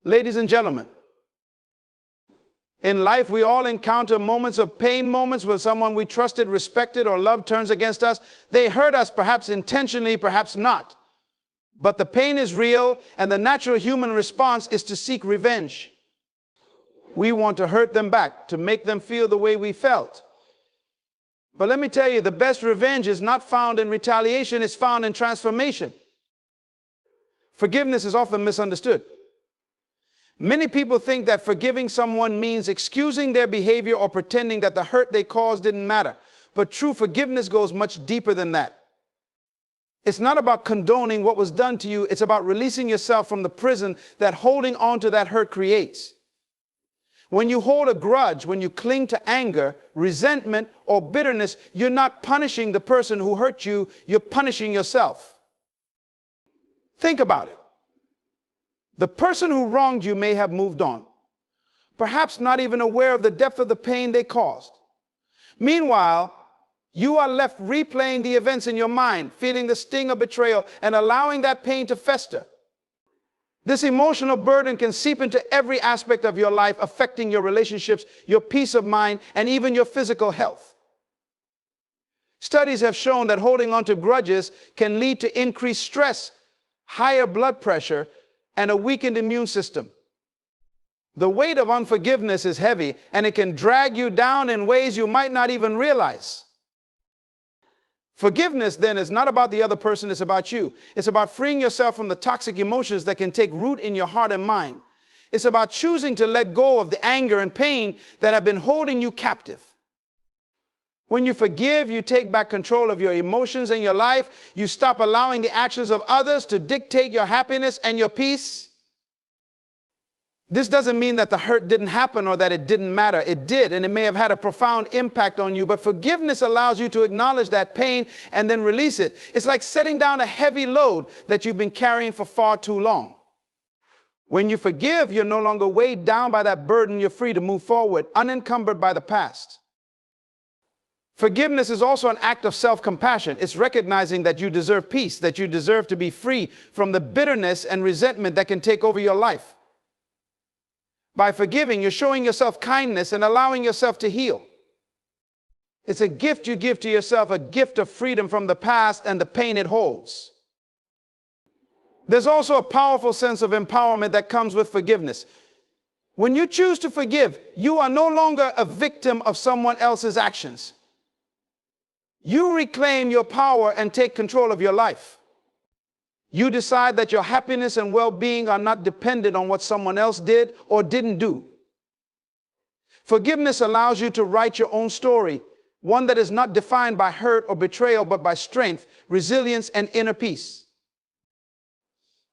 Ladies and gentlemen, in life we all encounter moments of pain, moments where someone we trusted, respected, or loved turns against us. They hurt us, perhaps intentionally, perhaps not. But the pain is real, and the natural human response is to seek revenge. We want to hurt them back, to make them feel the way we felt. But let me tell you, the best revenge is not found in retaliation, it's found in transformation. Forgiveness is often misunderstood. Many people think that forgiving someone means excusing their behavior or pretending that the hurt they caused didn't matter. But true forgiveness goes much deeper than that. It's not about condoning what was done to you. It's about releasing yourself from the prison that holding on to that hurt creates. When you hold a grudge, when you cling to anger, resentment, or bitterness, you're not punishing the person who hurt you, you're punishing yourself. Think about it. The person who wronged you may have moved on, perhaps not even aware of the depth of the pain they caused. Meanwhile, you are left replaying the events in your mind, feeling the sting of betrayal and allowing that pain to fester. This emotional burden can seep into every aspect of your life, affecting your relationships, your peace of mind, and even your physical health. Studies have shown that holding on to grudges can lead to increased stress, higher blood pressure, and a weakened immune system. The weight of unforgiveness is heavy, and it can drag you down in ways you might not even realize. Forgiveness, then, is not about the other person, it's about you. It's about freeing yourself from the toxic emotions that can take root in your heart and mind. It's about choosing to let go of the anger and pain that have been holding you captive. When you forgive, you take back control of your emotions and your life. You stop allowing the actions of others to dictate your happiness and your peace. This doesn't mean that the hurt didn't happen or that it didn't matter. It did, and it may have had a profound impact on you, but forgiveness allows you to acknowledge that pain and then release it. It's like setting down a heavy load that you've been carrying for far too long. When you forgive, you're no longer weighed down by that burden. You're free to move forward, unencumbered by the past. Forgiveness is also an act of self-compassion. It's recognizing that you deserve peace, that you deserve to be free from the bitterness and resentment that can take over your life. By forgiving, you're showing yourself kindness and allowing yourself to heal. It's a gift you give to yourself, a gift of freedom from the past and the pain it holds. There's also a powerful sense of empowerment that comes with forgiveness. When you choose to forgive, you are no longer a victim of someone else's actions. You reclaim your power and take control of your life. You decide that your happiness and well-being are not dependent on what someone else did or didn't do. Forgiveness allows you to write your own story, one that is not defined by hurt or betrayal, but by strength, resilience, and inner peace.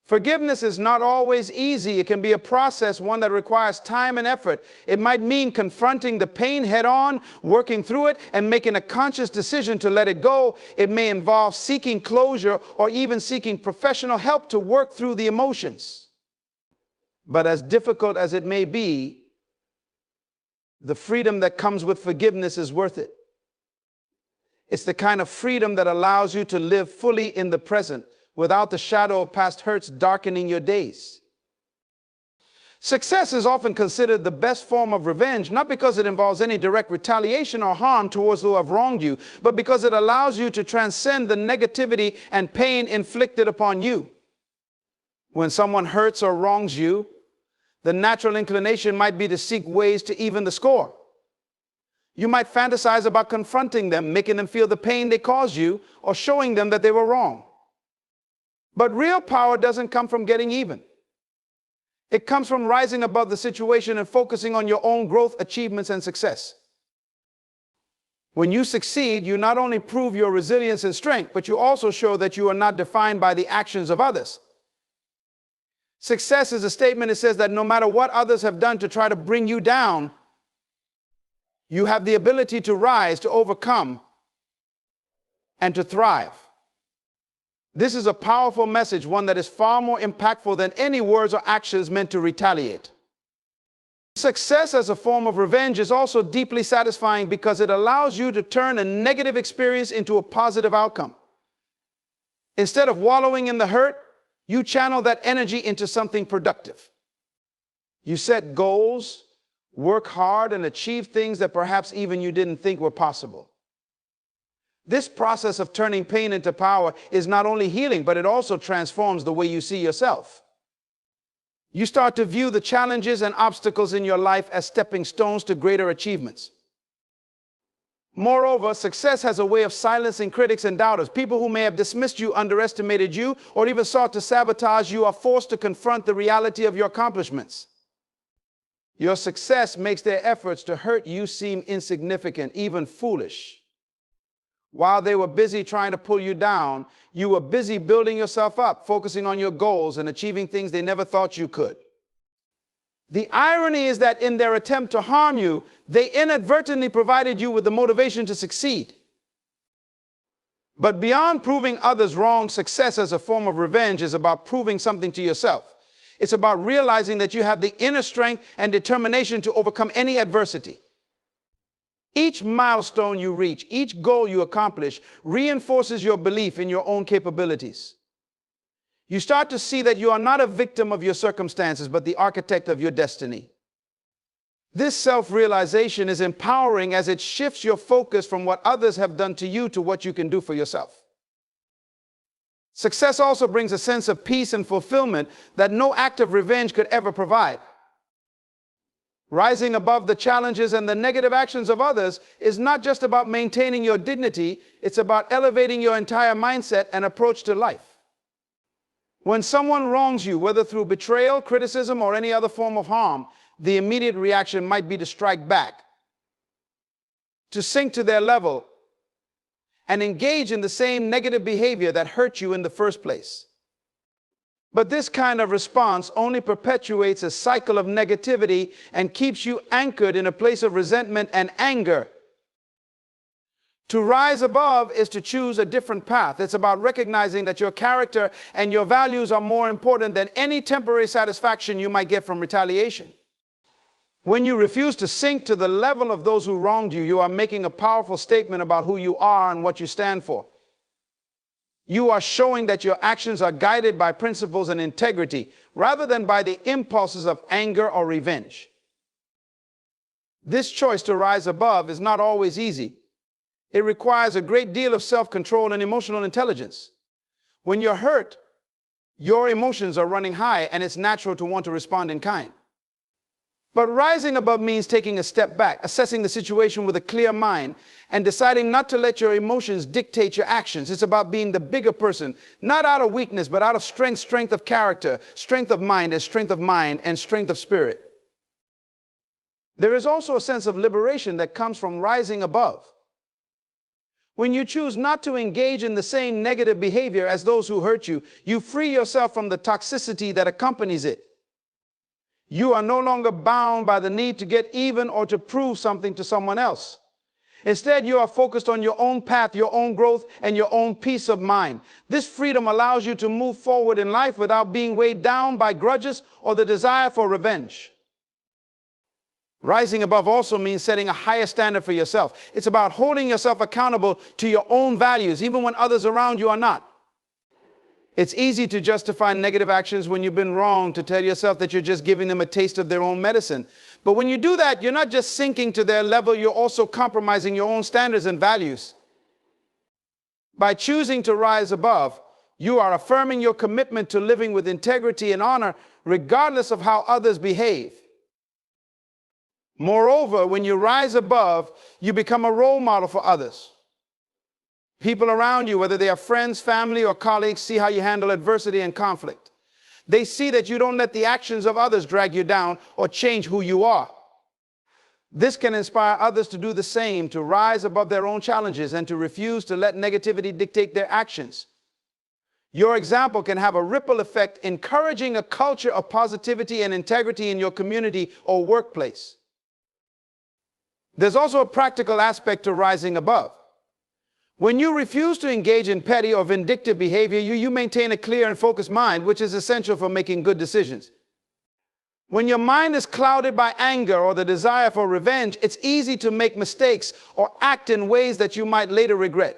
Forgiveness is not always easy. It can be a process, one that requires time and effort. It might mean confronting the pain head on, working through it, and making a conscious decision to let it go. It may involve seeking closure or even seeking professional help to work through the emotions. But as difficult as it may be, the freedom that comes with forgiveness is worth it. It's the kind of freedom that allows you to live fully in the present, without the shadow of past hurts darkening your days. Success is often considered the best form of revenge, not because it involves any direct retaliation or harm towards those who have wronged you, but because it allows you to transcend the negativity and pain inflicted upon you. When someone hurts or wrongs you, the natural inclination might be to seek ways to even the score. You might fantasize about confronting them, making them feel the pain they caused you, or showing them that they were wrong. But real power doesn't come from getting even. It comes from rising above the situation and focusing on your own growth, achievements, and success. When you succeed, you not only prove your resilience and strength, but you also show that you are not defined by the actions of others. Success is a statement that says that no matter what others have done to try to bring you down, you have the ability to rise, to overcome, and to thrive. This is a powerful message, one that is far more impactful than any words or actions meant to retaliate. Success as a form of revenge is also deeply satisfying because it allows you to turn a negative experience into a positive outcome. Instead of wallowing in the hurt, you channel that energy into something productive. You set goals, work hard, and achieve things that perhaps even you didn't think were possible. This process of turning pain into power is not only healing, but it also transforms the way you see yourself. You start to view the challenges and obstacles in your life as stepping stones to greater achievements. Moreover, success has a way of silencing critics and doubters. People who may have dismissed you, underestimated you, or even sought to sabotage you are forced to confront the reality of your accomplishments. Your success makes their efforts to hurt you seem insignificant, even foolish. While they were busy trying to pull you down, you were busy building yourself up, focusing on your goals and achieving things they never thought you could. The irony is that in their attempt to harm you, they inadvertently provided you with the motivation to succeed. But beyond proving others wrong, success as a form of revenge is about proving something to yourself. It's about realizing that you have the inner strength and determination to overcome any adversity. Each milestone you reach, each goal you accomplish, reinforces your belief in your own capabilities. You start to see that you are not a victim of your circumstances, but the architect of your destiny. This self-realization is empowering as it shifts your focus from what others have done to you to what you can do for yourself. Success also brings a sense of peace and fulfillment that no act of revenge could ever provide. Rising above the challenges and the negative actions of others is not just about maintaining your dignity, it's about elevating your entire mindset and approach to life. When someone wrongs you, whether through betrayal, criticism, or any other form of harm, the immediate reaction might be to strike back, to sink to their level, and engage in the same negative behavior that hurt you in the first place. But this kind of response only perpetuates a cycle of negativity and keeps you anchored in a place of resentment and anger. To rise above is to choose a different path. It's about recognizing that your character and your values are more important than any temporary satisfaction you might get from retaliation. When you refuse to sink to the level of those who wronged you, you are making a powerful statement about who you are and what you stand for. You are showing that your actions are guided by principles and integrity, rather than by the impulses of anger or revenge. This choice to rise above is not always easy. It requires a great deal of self-control and emotional intelligence. When you're hurt, your emotions are running high, and it's natural to want to respond in kind. But rising above means taking a step back, assessing the situation with a clear mind, and deciding not to let your emotions dictate your actions. It's about being the bigger person, not out of weakness, but out of strength, strength of character, strength of mind, and strength of mind, and strength of spirit. There is also a sense of liberation that comes from rising above. When you choose not to engage in the same negative behavior as those who hurt you, you free yourself from the toxicity that accompanies it. You are no longer bound by the need to get even or to prove something to someone else. Instead, you are focused on your own path, your own growth, and your own peace of mind. This freedom allows you to move forward in life without being weighed down by grudges or the desire for revenge. Rising above also means setting a higher standard for yourself. It's about holding yourself accountable to your own values, even when others around you are not. It's easy to justify negative actions when you've been wrong, to tell yourself that you're just giving them a taste of their own medicine. But when you do that, you're not just sinking to their level, you're also compromising your own standards and values. By choosing to rise above, you are affirming your commitment to living with integrity and honor, regardless of how others behave. Moreover, when you rise above, you become a role model for others. People around you, whether they are friends, family, or colleagues, see how you handle adversity and conflict. They see that you don't let the actions of others drag you down or change who you are. This can inspire others to do the same, to rise above their own challenges and to refuse to let negativity dictate their actions. Your example can have a ripple effect, encouraging a culture of positivity and integrity in your community or workplace. There's also a practical aspect to rising above. When you refuse to engage in petty or vindictive behavior, you maintain a clear and focused mind, which is essential for making good decisions. When your mind is clouded by anger or the desire for revenge, it's easy to make mistakes or act in ways that you might later regret.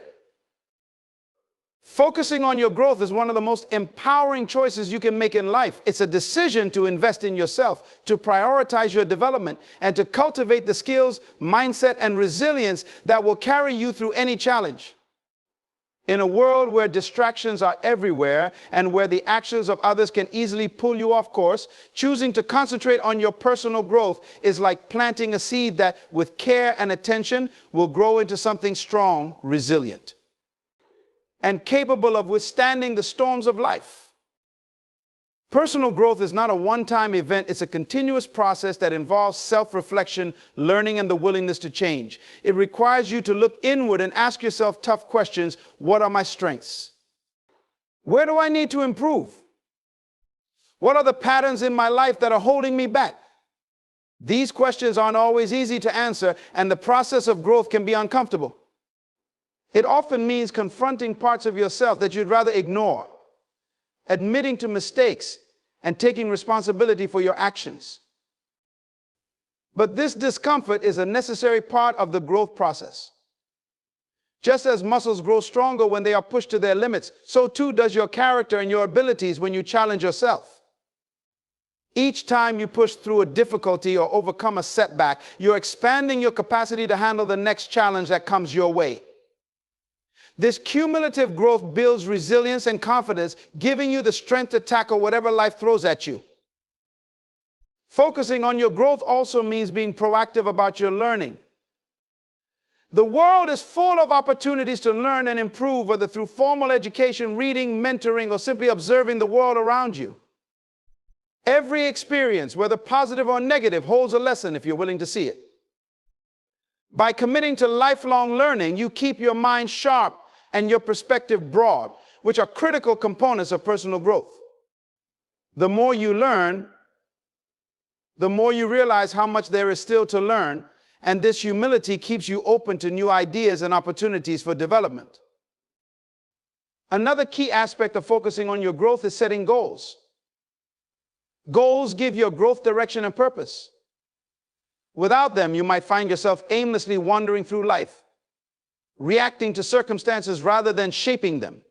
Focusing on your growth is one of the most empowering choices you can make in life. It's a decision to invest in yourself, to prioritize your development, and to cultivate the skills, mindset, and resilience that will carry you through any challenge. In a world where distractions are everywhere and where the actions of others can easily pull you off course, choosing to concentrate on your personal growth is like planting a seed that, with care and attention, will grow into something strong, resilient, and capable of withstanding the storms of life. Personal growth is not a one-time event. It's a continuous process that involves self-reflection, learning, and the willingness to change. It requires you to look inward and ask yourself tough questions. What are my strengths? Where do I need to improve? What are the patterns in my life that are holding me back? These questions aren't always easy to answer, and the process of growth can be uncomfortable. It often means confronting parts of yourself that you'd rather ignore, admitting to mistakes, and taking responsibility for your actions. But this discomfort is a necessary part of the growth process. Just as muscles grow stronger when they are pushed to their limits, so too does your character and your abilities when you challenge yourself. Each time you push through a difficulty or overcome a setback, you're expanding your capacity to handle the next challenge that comes your way. This cumulative growth builds resilience and confidence, giving you the strength to tackle whatever life throws at you. Focusing on your growth also means being proactive about your learning. The world is full of opportunities to learn and improve, whether through formal education, reading, mentoring, or simply observing the world around you. Every experience, whether positive or negative, holds a lesson if you're willing to see it. By committing to lifelong learning, you keep your mind sharp and your perspective broad, which are critical components of personal growth. The more you learn, the more you realize how much there is still to learn, and this humility keeps you open to new ideas and opportunities for development. Another key aspect of focusing on your growth is setting goals. Goals give your growth direction and purpose. Without them, you might find yourself aimlessly wandering through life, reacting to circumstances rather than shaping them.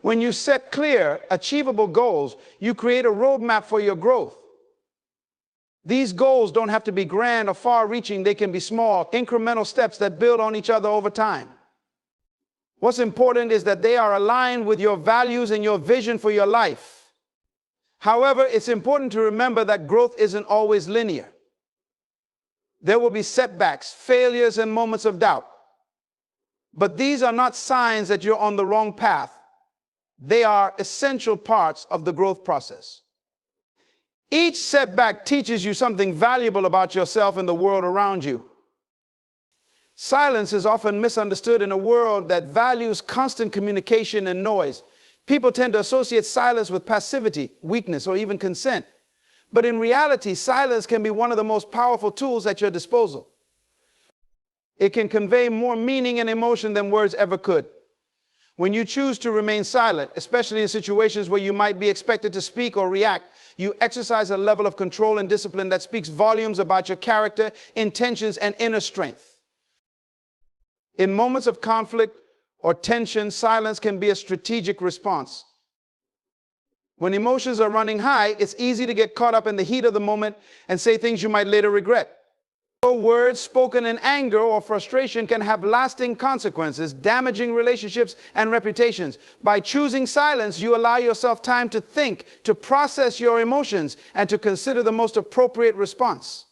When you set clear, achievable goals, you create a roadmap for your growth. These goals don't have to be grand or far-reaching. They can be small, incremental steps that build on each other over time. What's important is that they are aligned with your values and your vision for your life. However, it's important to remember that growth isn't always linear. There will be setbacks, failures, and moments of doubt. But these are not signs that you're on the wrong path. They are essential parts of the growth process. Each setback teaches you something valuable about yourself and the world around you. Silence is often misunderstood in a world that values constant communication and noise. People tend to associate silence with passivity, weakness, or even consent. But in reality, silence can be one of the most powerful tools at your disposal. It can convey more meaning and emotion than words ever could. When you choose to remain silent, especially in situations where you might be expected to speak or react, you exercise a level of control and discipline that speaks volumes about your character, intentions, and inner strength. In moments of conflict or tension, silence can be a strategic response. When emotions are running high, it's easy to get caught up in the heat of the moment and say things you might later regret. Words spoken in anger or frustration can have lasting consequences, damaging relationships and reputations. By choosing silence, you allow yourself time to think, to process your emotions, and to consider the most appropriate response.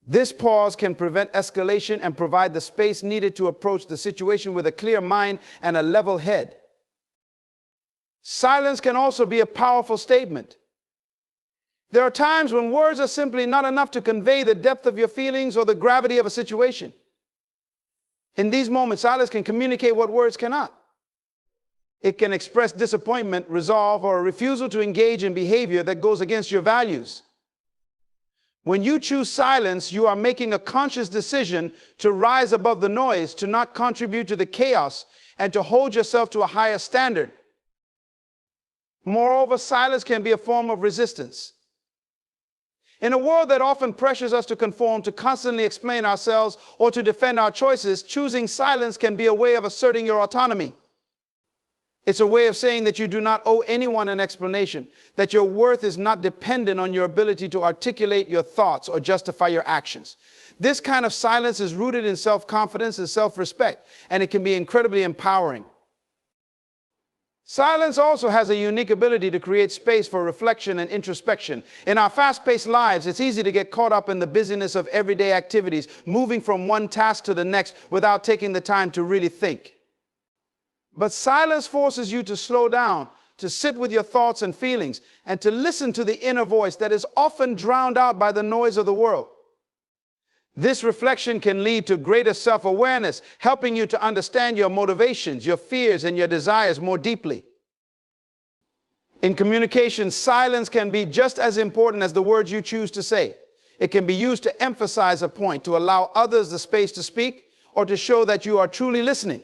This pause can prevent escalation and provide the space needed to approach the situation with a clear mind and a level head. Silence can also be a powerful statement. There are times when words are simply not enough to convey the depth of your feelings or the gravity of a situation. In these moments, silence can communicate what words cannot. It can express disappointment, resolve, or a refusal to engage in behavior that goes against your values. When you choose silence, you are making a conscious decision to rise above the noise, to not contribute to the chaos, and to hold yourself to a higher standard. Moreover, silence can be a form of resistance. In a world that often pressures us to conform, to constantly explain ourselves, or to defend our choices, choosing silence can be a way of asserting your autonomy. It's a way of saying that you do not owe anyone an explanation, that your worth is not dependent on your ability to articulate your thoughts or justify your actions. This kind of silence is rooted in self-confidence and self-respect, and it can be incredibly empowering. Silence also has a unique ability to create space for reflection and introspection. In our fast-paced lives, it's easy to get caught up in the busyness of everyday activities, moving from one task to the next without taking the time to really think. But silence forces you to slow down, to sit with your thoughts and feelings, and to listen to the inner voice that is often drowned out by the noise of the world. This reflection can lead to greater self-awareness, helping you to understand your motivations, your fears, and your desires more deeply. In communication, silence can be just as important as the words you choose to say. It can be used to emphasize a point, to allow others the space to speak, or to show that you are truly listening.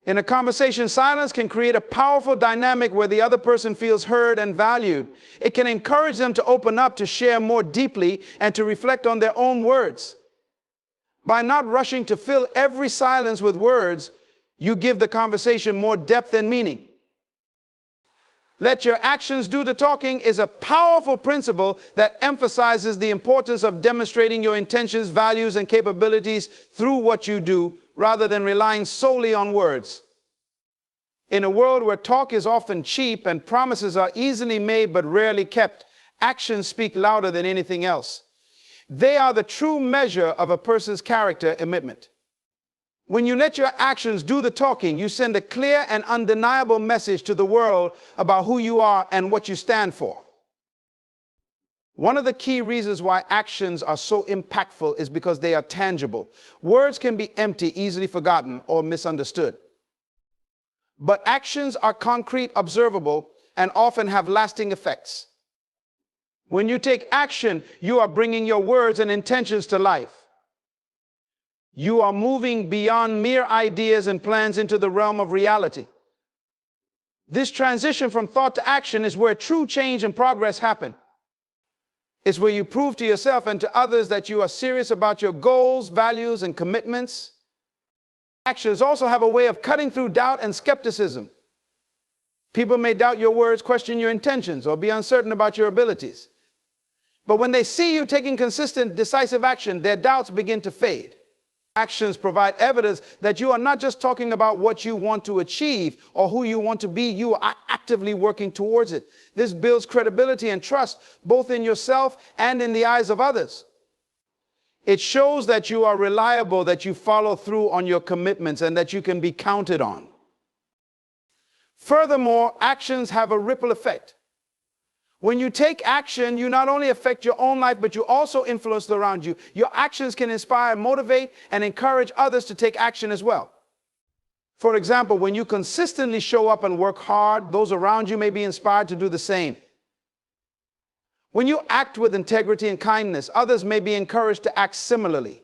In a conversation, silence can create a powerful dynamic where the other person feels heard and valued. It can encourage them to open up, to share more deeply, and to reflect on their own words. By not rushing to fill every silence with words, you give the conversation more depth and meaning. Let your actions do the talking is a powerful principle that emphasizes the importance of demonstrating your intentions, values, and capabilities through what you do, rather than relying solely on words. In a world where talk is often cheap and promises are easily made but rarely kept, actions speak louder than anything else. They are the true measure of a person's character commitment. When you let your actions do the talking, you send a clear and undeniable message to the world about who you are and what you stand for. One of the key reasons why actions are so impactful is because they are tangible. Words can be empty, easily forgotten, or misunderstood. But actions are concrete, observable, and often have lasting effects. When you take action, you are bringing your words and intentions to life. You are moving beyond mere ideas and plans into the realm of reality. This transition from thought to action is where true change and progress happen. It's where you prove to yourself and to others that you are serious about your goals, values, and commitments. Actions also have a way of cutting through doubt and skepticism. People may doubt your words, question your intentions, or be uncertain about your abilities. But when they see you taking consistent, decisive action, their doubts begin to fade. Actions provide evidence that you are not just talking about what you want to achieve or who you want to be, you are actively working towards it. This builds credibility and trust, both in yourself and in the eyes of others. It shows that you are reliable, that you follow through on your commitments, and that you can be counted on. Furthermore, actions have a ripple effect. When you take action, you not only affect your own life, but you also influence those around you. Your actions can inspire, motivate, and encourage others to take action as well. For example, when you consistently show up and work hard, those around you may be inspired to do the same. When you act with integrity and kindness, others may be encouraged to act similarly.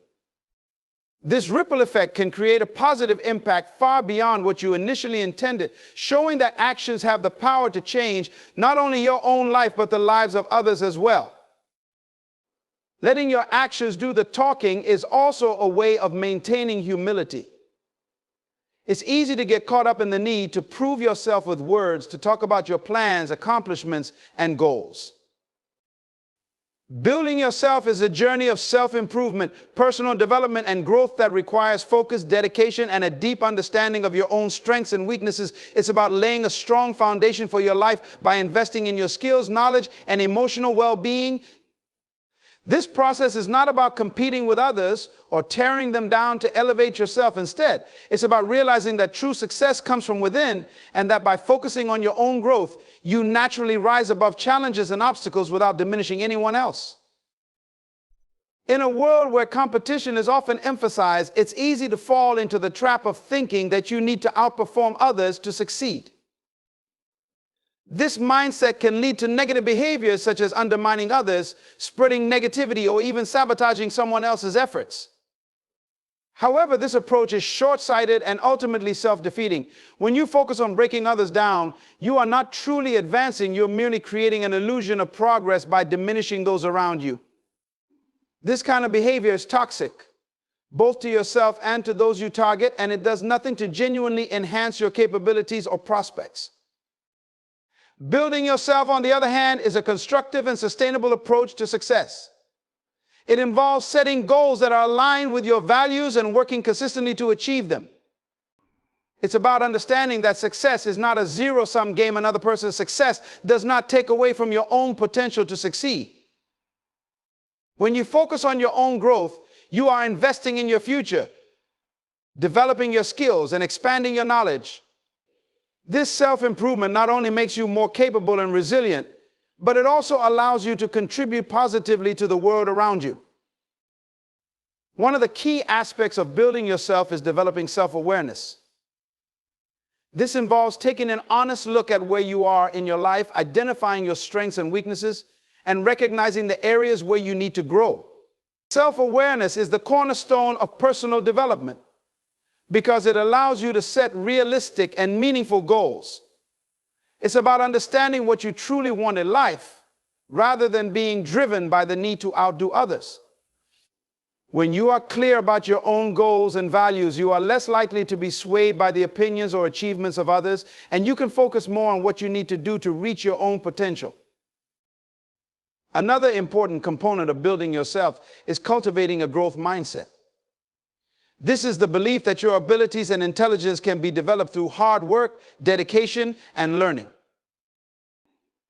This ripple effect can create a positive impact far beyond what you initially intended, showing that actions have the power to change not only your own life, but the lives of others as well. Letting your actions do the talking is also a way of maintaining humility. It's easy to get caught up in the need to prove yourself with words, to talk about your plans, accomplishments, and goals. Building yourself is a journey of self-improvement, personal development, and growth that requires focus, dedication, and a deep understanding of your own strengths and weaknesses. It's about laying a strong foundation for your life by investing in your skills, knowledge, and emotional well-being. This process is not about competing with others or tearing them down to elevate yourself. Instead, it's about realizing that true success comes from within, and that by focusing on your own growth, you naturally rise above challenges and obstacles without diminishing anyone else. In a world where competition is often emphasized, it's easy to fall into the trap of thinking that you need to outperform others to succeed. This mindset can lead to negative behaviors such as undermining others, spreading negativity, or even sabotaging someone else's efforts. However, this approach is short-sighted and ultimately self-defeating. When you focus on breaking others down, you are not truly advancing, you're merely creating an illusion of progress by diminishing those around you. This kind of behavior is toxic. both to yourself and to those you target, and it does nothing to genuinely enhance your capabilities or prospects. Building yourself, on the other hand, is a constructive and sustainable approach to success. It involves setting goals that are aligned with your values and working consistently to achieve them. It's about understanding that success is not a zero-sum game. Another person's success does not take away from your own potential to succeed. When you focus on your own growth, you are investing in your future, developing your skills and expanding your knowledge. This self-improvement not only makes you more capable and resilient, but it also allows you to contribute positively to the world around you. One of the key aspects of building yourself is developing self-awareness. This involves taking an honest look at where you are in your life, identifying your strengths and weaknesses, and recognizing the areas where you need to grow. Self-awareness is the cornerstone of personal development because it allows you to set realistic and meaningful goals. It's about understanding what you truly want in life rather than being driven by the need to outdo others. When you are clear about your own goals and values, you are less likely to be swayed by the opinions or achievements of others, and you can focus more on what you need to do to reach your own potential. Another important component of building yourself is cultivating a growth mindset. This is the belief that your abilities and intelligence can be developed through hard work, dedication, and learning.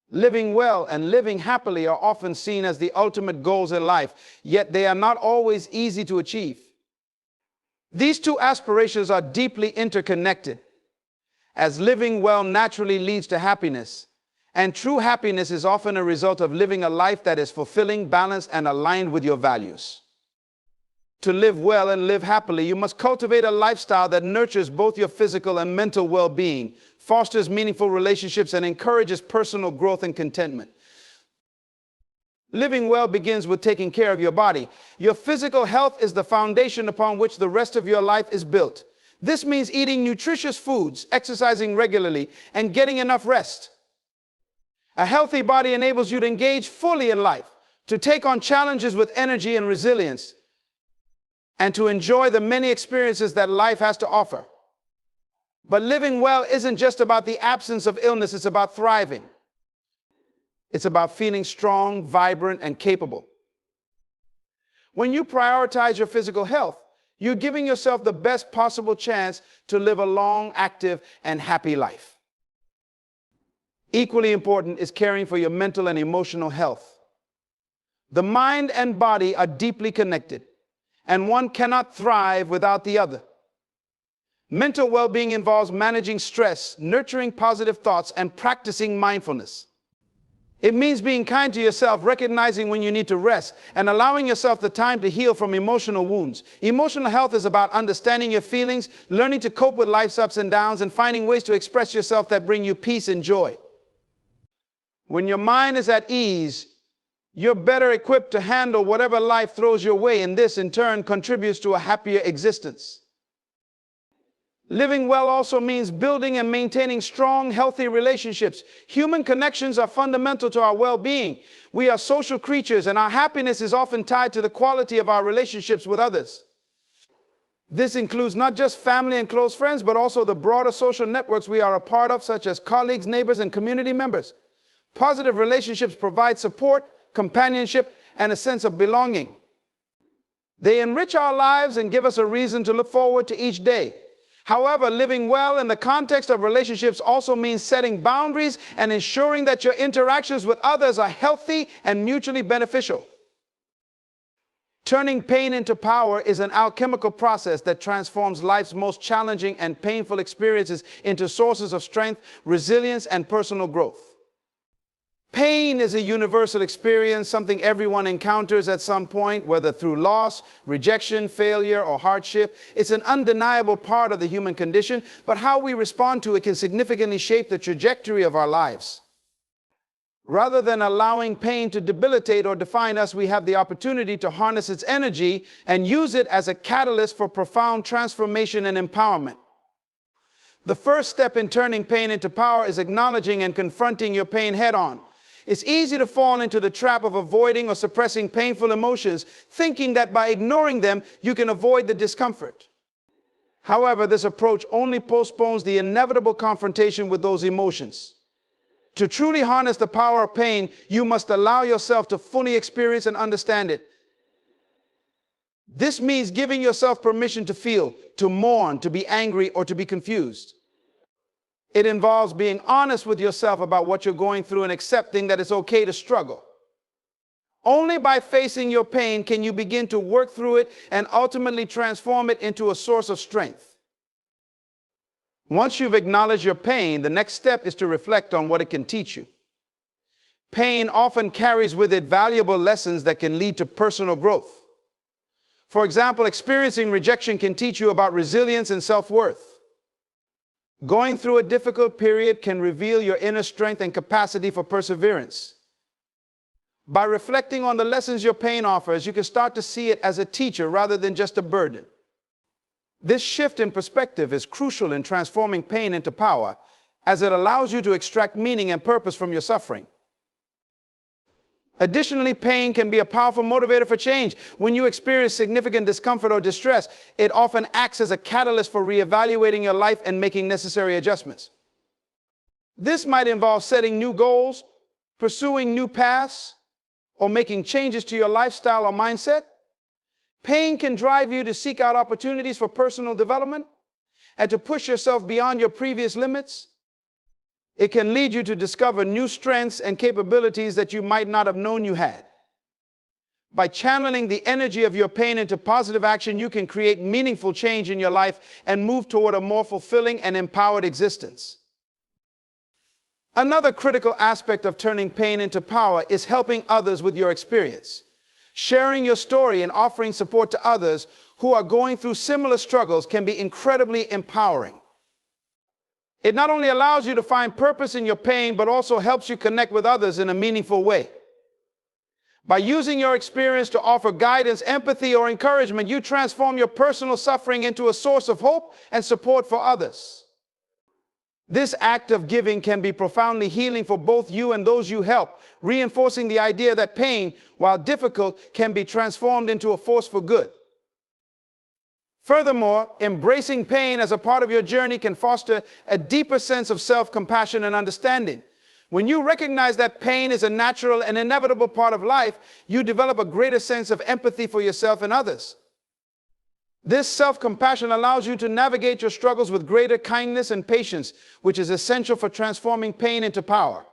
Living well and living happily are often seen as the ultimate goals in life, yet they are not always easy to achieve. These two aspirations are deeply interconnected, as living well naturally leads to happiness, and true happiness is often a result of living a life that is fulfilling, balanced, and aligned with your values. To live well and live happily, you must cultivate a lifestyle that nurtures both your physical and mental well-being, fosters meaningful relationships, and encourages personal growth and contentment. Living well begins with taking care of your body. Your physical health is the foundation upon which the rest of your life is built. This means eating nutritious foods, exercising regularly, and getting enough rest. A healthy body enables you to engage fully in life, to take on challenges with energy and resilience, and to enjoy the many experiences that life has to offer. But living well isn't just about the absence of illness, it's about thriving. It's about feeling strong, vibrant, and capable. When you prioritize your physical health, you're giving yourself the best possible chance to live a long, active, and happy life. Equally important is caring for your mental and emotional health. The mind and body are deeply connected, and one cannot thrive without the other. Mental well-being involves managing stress, nurturing positive thoughts, and practicing mindfulness. It means being kind to yourself, recognizing when you need to rest, and allowing yourself the time to heal from emotional wounds. Emotional health is about understanding your feelings, learning to cope with life's ups and downs, and finding ways to express yourself that bring you peace and joy. When your mind is at ease, you're better equipped to handle whatever life throws your way, and this, in turn, contributes to a happier existence. Living well also means building and maintaining strong, healthy relationships. Human connections are fundamental to our well-being. We are social creatures, and our happiness is often tied to the quality of our relationships with others. This includes not just family and close friends, but also the broader social networks we are a part of, such as colleagues, neighbors, and community members. Positive relationships provide support, companionship, and a sense of belonging. They enrich our lives and give us a reason to look forward to each day. However, living well in the context of relationships also means setting boundaries and ensuring that your interactions with others are healthy and mutually beneficial. Turning pain into power is an alchemical process that transforms life's most challenging and painful experiences into sources of strength, resilience, and personal growth. Pain is a universal experience, something everyone encounters at some point, whether through loss, rejection, failure, or hardship. It's an undeniable part of the human condition, but how we respond to it can significantly shape the trajectory of our lives. Rather than allowing pain to debilitate or define us, we have the opportunity to harness its energy and use it as a catalyst for profound transformation and empowerment. The first step in turning pain into power is acknowledging and confronting your pain head-on. It's easy to fall into the trap of avoiding or suppressing painful emotions, thinking that by ignoring them, you can avoid the discomfort. However, this approach only postpones the inevitable confrontation with those emotions. To truly harness the power of pain, you must allow yourself to fully experience and understand it. This means giving yourself permission to feel, to mourn, to be angry, or to be confused. It involves being honest with yourself about what you're going through and accepting that it's okay to struggle. Only by facing your pain can you begin to work through it and ultimately transform it into a source of strength. Once you've acknowledged your pain, the next step is to reflect on what it can teach you. Pain often carries with it valuable lessons that can lead to personal growth. For example, experiencing rejection can teach you about resilience and self-worth. Going through a difficult period can reveal your inner strength and capacity for perseverance. By reflecting on the lessons your pain offers, you can start to see it as a teacher rather than just a burden. This shift in perspective is crucial in transforming pain into power, as it allows you to extract meaning and purpose from your suffering. Additionally, pain can be a powerful motivator for change. When you experience significant discomfort or distress, it often acts as a catalyst for reevaluating your life and making necessary adjustments. This might involve setting new goals, pursuing new paths, or making changes to your lifestyle or mindset. Pain can drive you to seek out opportunities for personal development and to push yourself beyond your previous limits. It can lead you to discover new strengths and capabilities that you might not have known you had. By channeling the energy of your pain into positive action, you can create meaningful change in your life and move toward a more fulfilling and empowered existence. Another critical aspect of turning pain into power is helping others with your experience. Sharing your story and offering support to others who are going through similar struggles can be incredibly empowering. It not only allows you to find purpose in your pain, but also helps you connect with others in a meaningful way. By using your experience to offer guidance, empathy, or encouragement, you transform your personal suffering into a source of hope and support for others. This act of giving can be profoundly healing for both you and those you help, reinforcing the idea that pain, while difficult, can be transformed into a force for good. Furthermore, embracing pain as a part of your journey can foster a deeper sense of self-compassion and understanding. When you recognize that pain is a natural and inevitable part of life, you develop a greater sense of empathy for yourself and others. This self-compassion allows you to navigate your struggles with greater kindness and patience, which is essential for transforming pain into power.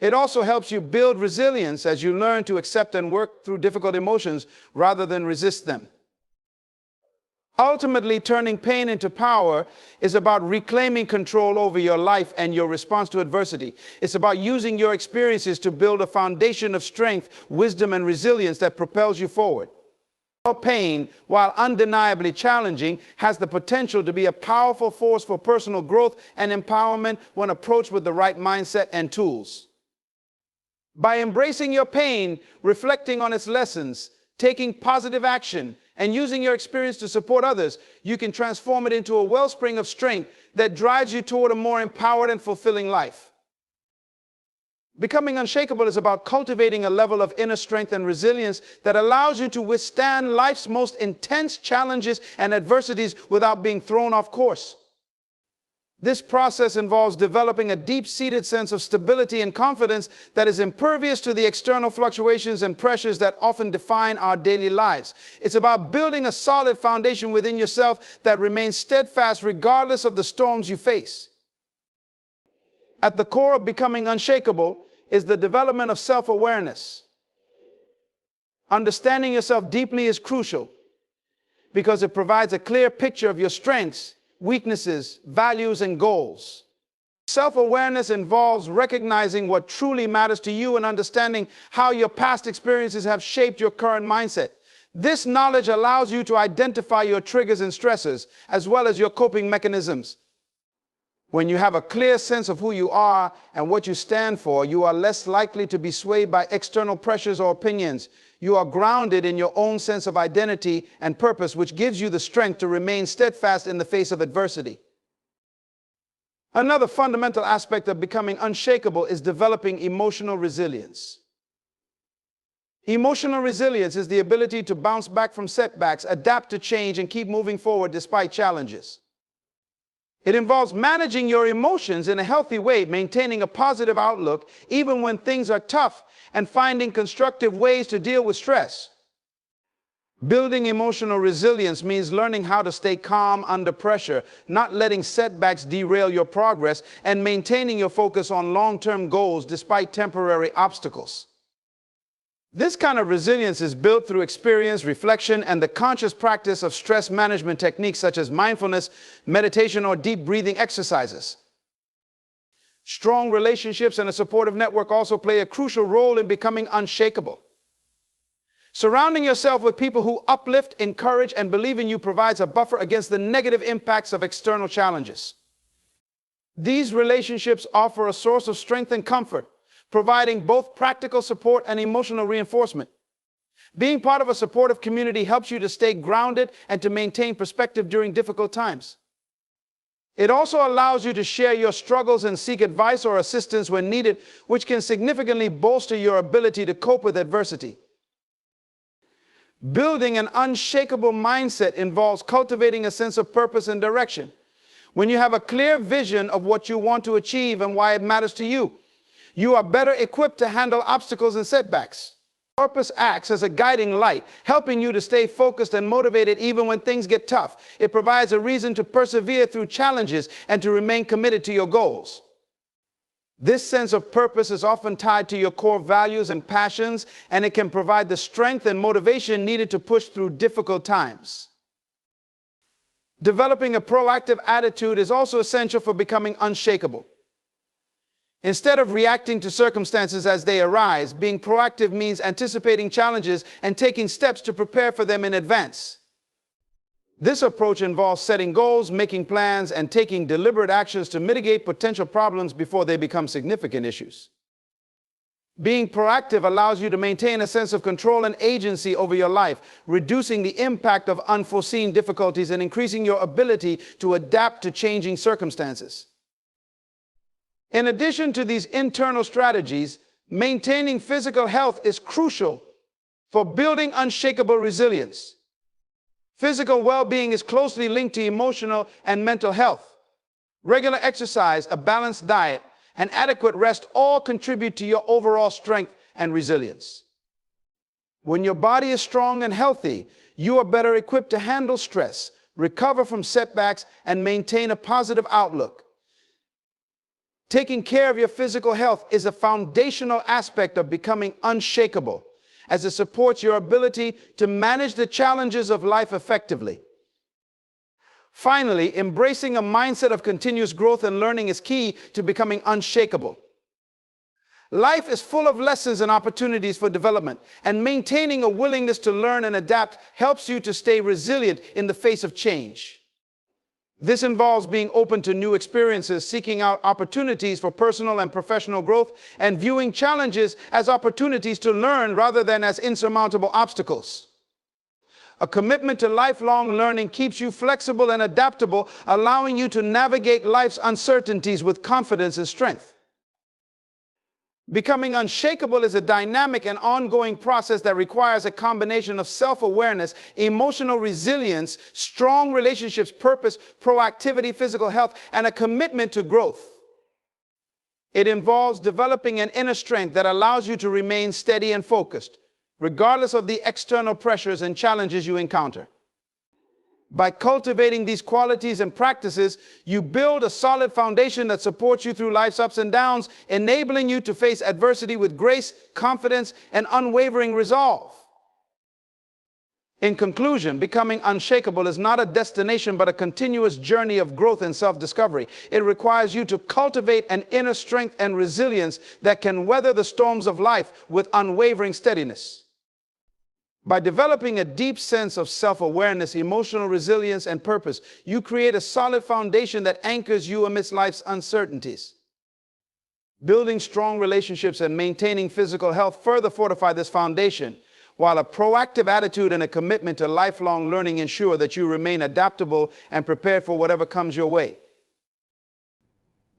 It also helps you build resilience as you learn to accept and work through difficult emotions rather than resist them. Ultimately, turning pain into power is about reclaiming control over your life and your response to adversity. It's about using your experiences to build a foundation of strength, wisdom, and resilience that propels you forward. Pain, while undeniably challenging, has the potential to be a powerful force for personal growth and empowerment when approached with the right mindset and tools. By embracing your pain, reflecting on its lessons, taking positive action, and using your experience to support others, you can transform it into a wellspring of strength that drives you toward a more empowered and fulfilling life. Becoming unshakable is about cultivating a level of inner strength and resilience that allows you to withstand life's most intense challenges and adversities without being thrown off course. This process involves developing a deep-seated sense of stability and confidence that is impervious to the external fluctuations and pressures that often define our daily lives. It's about building a solid foundation within yourself that remains steadfast regardless of the storms you face. At the core of becoming unshakable is the development of self-awareness. Understanding yourself deeply is crucial because it provides a clear picture of your strengths, weaknesses, values, and goals. Self-awareness involves recognizing what truly matters to you and understanding how your past experiences have shaped your current mindset. This knowledge allows you to identify your triggers and stressors, as well as your coping mechanisms. When you have a clear sense of who you are and what you stand for, you are less likely to be swayed by external pressures or opinions. You are grounded in your own sense of identity and purpose, which gives you the strength to remain steadfast in the face of adversity. Another fundamental aspect of becoming unshakable is developing emotional resilience. Emotional resilience is the ability to bounce back from setbacks, adapt to change, and keep moving forward despite challenges. It involves managing your emotions in a healthy way, maintaining a positive outlook even when things are tough, and finding constructive ways to deal with stress. Building emotional resilience means learning how to stay calm under pressure, not letting setbacks derail your progress, and maintaining your focus on long-term goals despite temporary obstacles. This kind of resilience is built through experience, reflection, and the conscious practice of stress management techniques such as mindfulness, meditation, or deep breathing exercises. Strong relationships and a supportive network also play a crucial role in becoming unshakable. Surrounding yourself with people who uplift, encourage, and believe in you provides a buffer against the negative impacts of external challenges. These relationships offer a source of strength and comfort, providing both practical support and emotional reinforcement. Being part of a supportive community helps you to stay grounded and to maintain perspective during difficult times. It also allows you to share your struggles and seek advice or assistance when needed, which can significantly bolster your ability to cope with adversity. Building an unshakable mindset involves cultivating a sense of purpose and direction. When you have a clear vision of what you want to achieve and why it matters to you, you are better equipped to handle obstacles and setbacks. Purpose acts as a guiding light, helping you to stay focused and motivated even when things get tough. It provides a reason to persevere through challenges and to remain committed to your goals. This sense of purpose is often tied to your core values and passions, and it can provide the strength and motivation needed to push through difficult times. Developing a proactive attitude is also essential for becoming unshakable. Instead of reacting to circumstances as they arise, being proactive means anticipating challenges and taking steps to prepare for them in advance. This approach involves setting goals, making plans, and taking deliberate actions to mitigate potential problems before they become significant issues. Being proactive allows you to maintain a sense of control and agency over your life, reducing the impact of unforeseen difficulties and increasing your ability to adapt to changing circumstances. In addition to these internal strategies, maintaining physical health is crucial for building unshakable resilience. Physical well-being is closely linked to emotional and mental health. Regular exercise, a balanced diet, and adequate rest all contribute to your overall strength and resilience. When your body is strong and healthy, you are better equipped to handle stress, recover from setbacks, and maintain a positive outlook. Taking care of your physical health is a foundational aspect of becoming unshakable, as it supports your ability to manage the challenges of life effectively. Finally, embracing a mindset of continuous growth and learning is key to becoming unshakable. Life is full of lessons and opportunities for development, and maintaining a willingness to learn and adapt helps you to stay resilient in the face of change. This involves being open to new experiences, seeking out opportunities for personal and professional growth, and viewing challenges as opportunities to learn rather than as insurmountable obstacles. A commitment to lifelong learning keeps you flexible and adaptable, allowing you to navigate life's uncertainties with confidence and strength. Becoming unshakable is a dynamic and ongoing process that requires a combination of self-awareness, emotional resilience, strong relationships, purpose, proactivity, physical health, and a commitment to growth. It involves developing an inner strength that allows you to remain steady and focused, regardless of the external pressures and challenges you encounter. By cultivating these qualities and practices, you build a solid foundation that supports you through life's ups and downs, enabling you to face adversity with grace, confidence, and unwavering resolve. In conclusion, becoming unshakable is not a destination but a continuous journey of growth and self-discovery. It requires you to cultivate an inner strength and resilience that can weather the storms of life with unwavering steadiness. By developing a deep sense of self-awareness, emotional resilience, and purpose, you create a solid foundation that anchors you amidst life's uncertainties. Building strong relationships and maintaining physical health further fortify this foundation, while a proactive attitude and a commitment to lifelong learning ensure that you remain adaptable and prepared for whatever comes your way.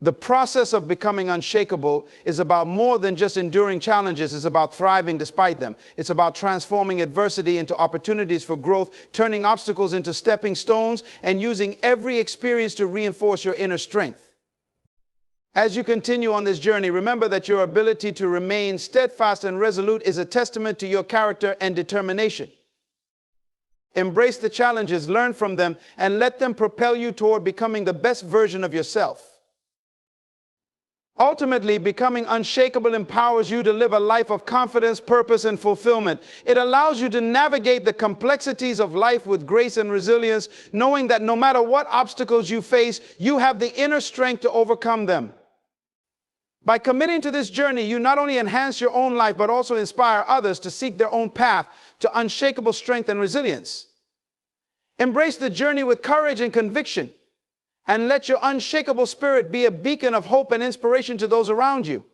The process of becoming unshakable is about more than just enduring challenges. It's about thriving despite them. It's about transforming adversity into opportunities for growth, turning obstacles into stepping stones, and using every experience to reinforce your inner strength. As you continue on this journey, remember that your ability to remain steadfast and resolute is a testament to your character and determination. Embrace the challenges, learn from them, and let them propel you toward becoming the best version of yourself. Ultimately, becoming unshakable empowers you to live a life of confidence, purpose, and fulfillment. It allows you to navigate the complexities of life with grace and resilience, knowing that no matter what obstacles you face, you have the inner strength to overcome them. By committing to this journey, you not only enhance your own life, but also inspire others to seek their own path to unshakable strength and resilience. Embrace the journey with courage and conviction, and let your unshakable spirit be a beacon of hope and inspiration to those around you.